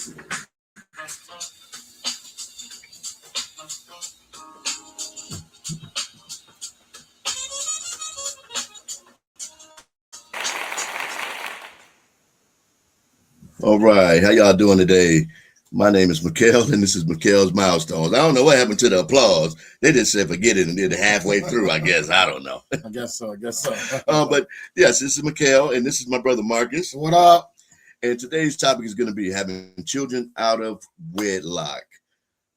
All right, how y'all doing today? My name is Mekel, and this is MecalsMilestones. I don't know what happened to the applause. They just said forget it and did it halfway through, I guess. I don't know. I guess so. But yes, this is Mekel, and this is my brother Marcus. What up? And today's topic is going to be having children out of wedlock.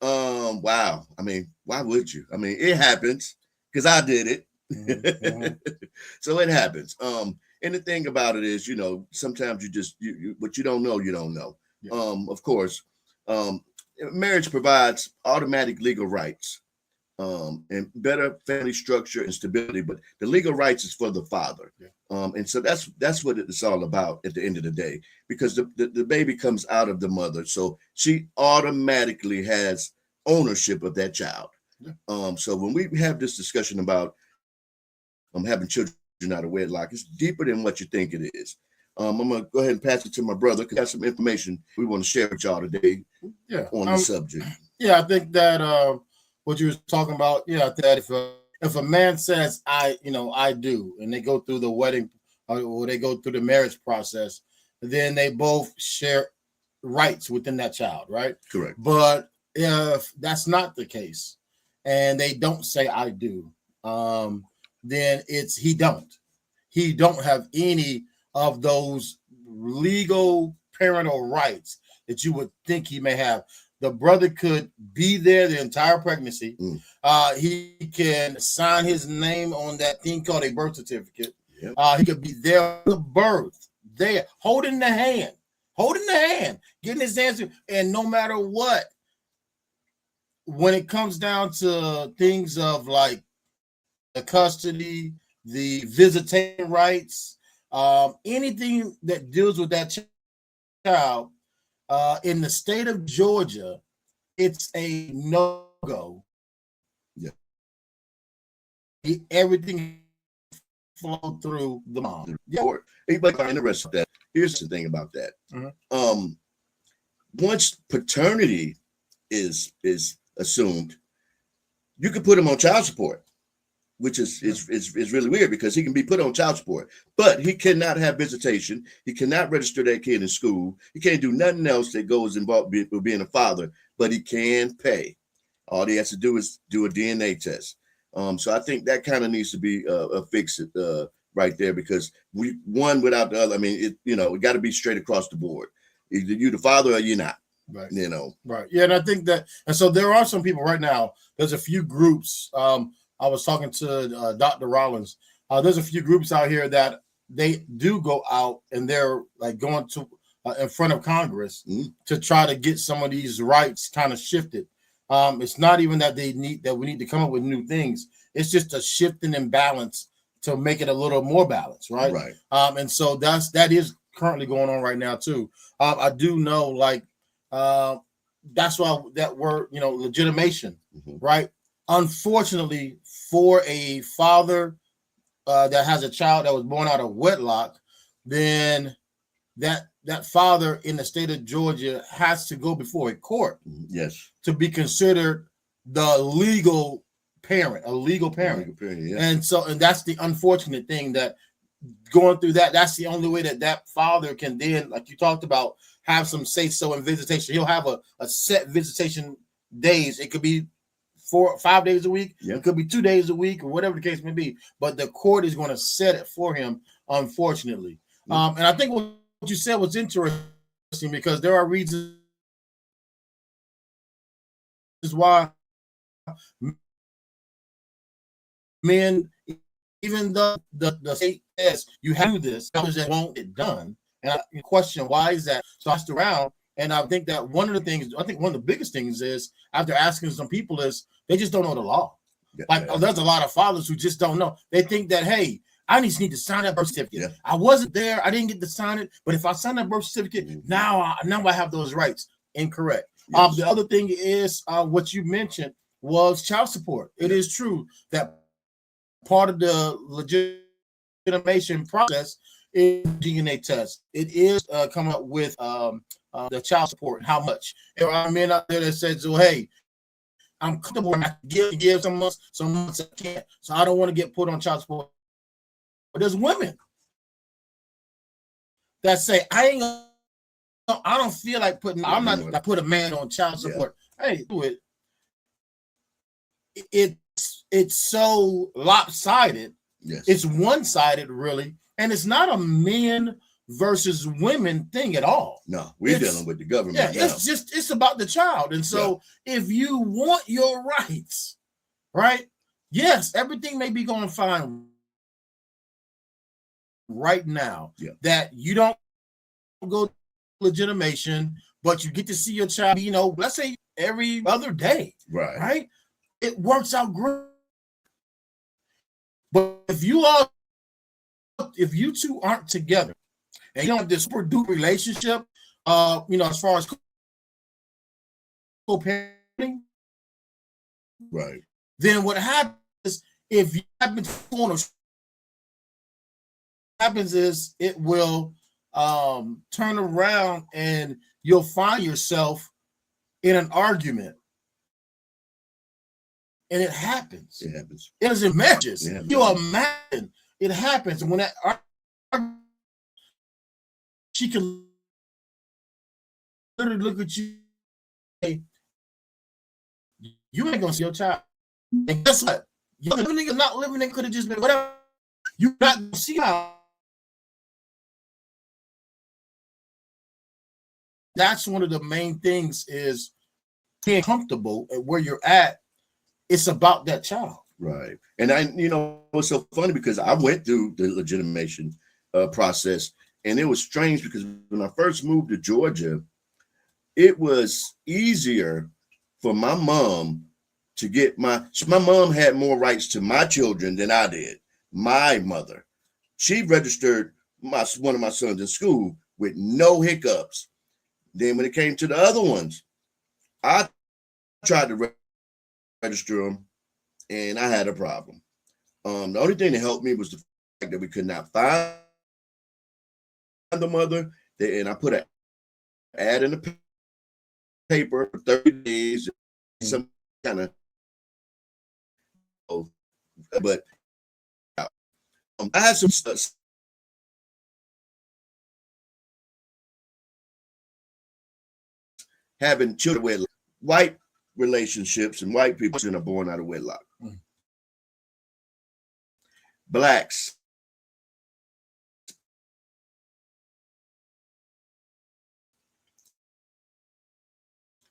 Wow. I mean, why would you? I mean, it happens because I did it. Mm-hmm. So it happens. And the thing about it is, sometimes you what you don't know, you don't know. Yeah. Of course, marriage provides automatic legal rights, and better family structure and stability. But the legal rights is for the father. Yeah. And so that's what it's all about at the end of the day, because the baby comes out of the mother. So she automatically has ownership of that child. Yeah. So when we have this discussion about having children out of wedlock, it's deeper than what you think it is. I'm going to go ahead and pass it to my brother because I have some information we want to share with y'all today on the subject. Yeah, I think that what you were talking about, that if a man says, I do, and they go through the wedding or they go through the marriage process, then they both share rights within that child, right? Correct. But if that's not the case and they don't say, I do, then it's he don't have any of those legal parental rights that you would think he may have. The brother could be there the entire pregnancy. He can sign his name on that thing called a birth certificate. Yep. He could be there for the birth, there, holding the hand, getting his answer. And no matter what, when it comes down to things of like the custody, the visitation rights, anything that deals with that child, in the state of Georgia, it's a no-go. Yeah. Everything flow through the mom. Yeah. Anybody interested in that? Here's the thing about that. Mm-hmm. Once paternity is assumed, you can put him on child support, which is really weird because he can be put on child support, but he cannot have visitation. He cannot register that kid in school. He can't do nothing else that goes involved with being a father, but he can pay. All he has to do is do a DNA test. So I think that kind of needs to be fixed right there, because one without the other. I mean, it got to be straight across the board. Either you the father or you're not. Right. Right. Yeah, and I think that, and so there are some people right now. There's a few groups. I was talking to Dr. Rollins. There's a few groups out here that they do go out and they're like going to in front of Congress to try to get some of these rights kind of shifted. It's not even that we need to come up with new things. It's just a shifting imbalance to make it a little more balanced, right? Right. And so that is currently going on right now too. I do know, that's why that word, legitimation, right? Unfortunately, for a father that has a child that was born out of wedlock, then that father in the state of Georgia has to go before a court, yes, to be considered the legal parent, a legal parent. Yeah. And that's the unfortunate thing, that going through that's the only way that father can then, like you talked about, have some say so in visitation. He'll have a set visitation days. It could be 4 or 5 days a week. Yep. It could be 2 days a week, or whatever the case may be. But the court is going to set it for him, unfortunately. And I think what you said was interesting, because there are reasons why men, even though the state says you have to do this, that won't get done. And I question, why is that? So I asked around, and I think that one of the biggest things is, after asking some people, is they just don't know the law. Yeah. There's a lot of fathers who just don't know. They think that, hey, I just need to sign that birth certificate. Yeah. I wasn't there. I didn't get to sign it. But if I sign that birth certificate, now I have those rights. Incorrect. Yes. The other thing is what you mentioned was child support. It is true that part of the legitimation process is DNA test. It is come up with the child support, how much. There are men out there that says, well, hey, I'm comfortable and I can give some months I can't. So I don't want to get put on child support. But there's women that say, I don't feel like I'm not going to put a man on child support. Hey, do it. It's so lopsided. Yes. It's one-sided, really. And it's not a men versus women thing at all. No, we're dealing with the government. Yeah, it's about the child. And so if you want your rights, right? Yes, everything may be going fine right now. That you don't go legitimation, but you get to see your child, let's say every other day. Right? It works out great. But if you two aren't together and you don't have this super duper relationship, as far as co-parenting, right? Then what happens is, if you happen to happens is it will turn around and you'll find yourself in an argument. And it happens. It happens. It doesn't matter. You imagine it happens. And when that she can literally look at you, hey, you ain't gonna see your child. And guess what? Your nigga not living there could have just been whatever. You not gonna see how. That's one of the main things, is being comfortable at where you're at. It's about that child. Right. And it's so funny because I went through the legitimation process, and it was strange because when I first moved to Georgia, it was easier for my mom to get my mom had more rights to my children than I did. My mother, she registered one of my sons in school with no hiccups. Then when it came to the other ones, I tried to register them, and I had a problem. The only thing that helped me was the fact that we could not find the mother, and I put an ad in the paper for 30 days, some kind of. But I had some stuff. Having children with white relationships and white people are born out of wedlock. Blacks,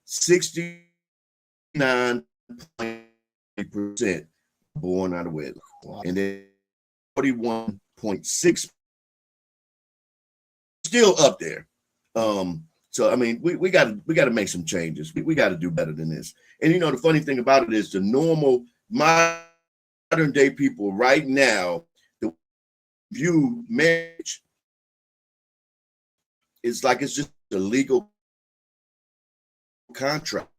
(69.8%) born out of wedlock, and then 41.6% still up there. So I mean, we got to make some changes. We got to do better than this. And the funny thing about it is, the normal modern day people right now, the view marriage is like it's just a legal contract.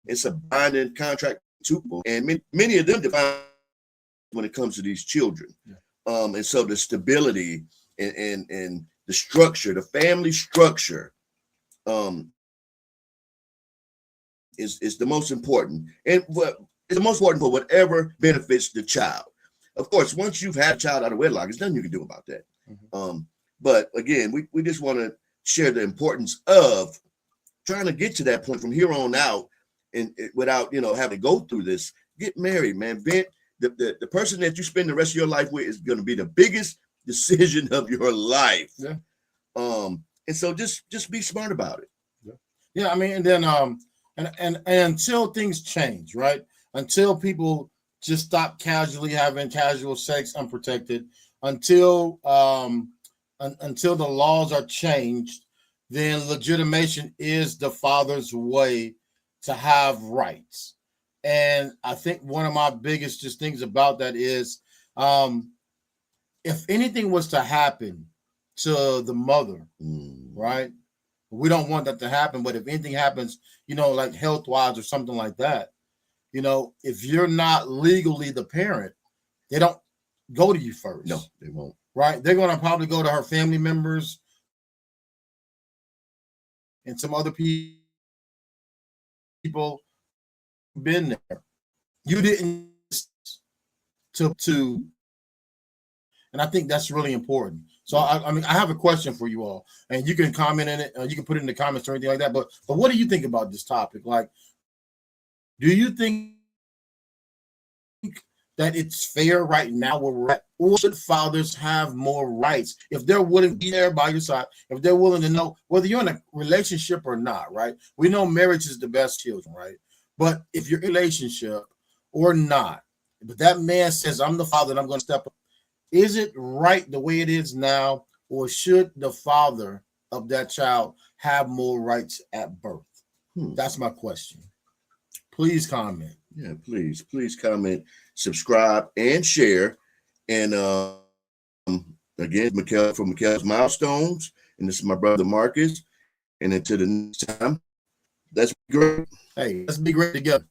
It's a binding contract too, and many of them define when it comes to these children. And so the stability and the structure, the family structure, is the most important, and it's the most important for whatever benefits the child. Of course, once you've had a child out of wedlock, there's nothing you can do about that. But again, we just want to share the importance of trying to get to that point from here on out, and without having to go through this. Get married, man. The person that you spend the rest of your life with is going to be the biggest decision of your life. And so just be smart about it. I mean, and then and until things change, right? Until people just stop casually having casual sex unprotected, until the laws are changed, then legitimation is the father's way to have rights. And I think one of my biggest just things about that is, if anything was to happen to the mother, right? We don't want that to happen, but if anything happens, like health-wise or something like that, if you're not legally the parent, they don't go to you first. No, they won't. Right? They're going to probably go to her family members, and some other people been there. You didn't to and I think that's really important. So I mean, I have a question for you all, and you can comment in it. You can put it in the comments or anything like that. But what do you think about this topic? Like, do you think that it's fair right now where we're at, or should fathers have more rights if they're willing to be there by your side, if they're willing to know whether you're in a relationship or not, right? We know marriage is the best children, right? But if you're in a relationship or not, but that man says, I'm the father and I'm going to step up, is it right the way it is now, or should the father of that child have more rights at birth? That's my question. Please comment. Yeah, please comment, subscribe, and share. And again, Mekel from Mekel's Milestones, and this is my brother Marcus. And until the next time, let's be great. Hey, let's be great together.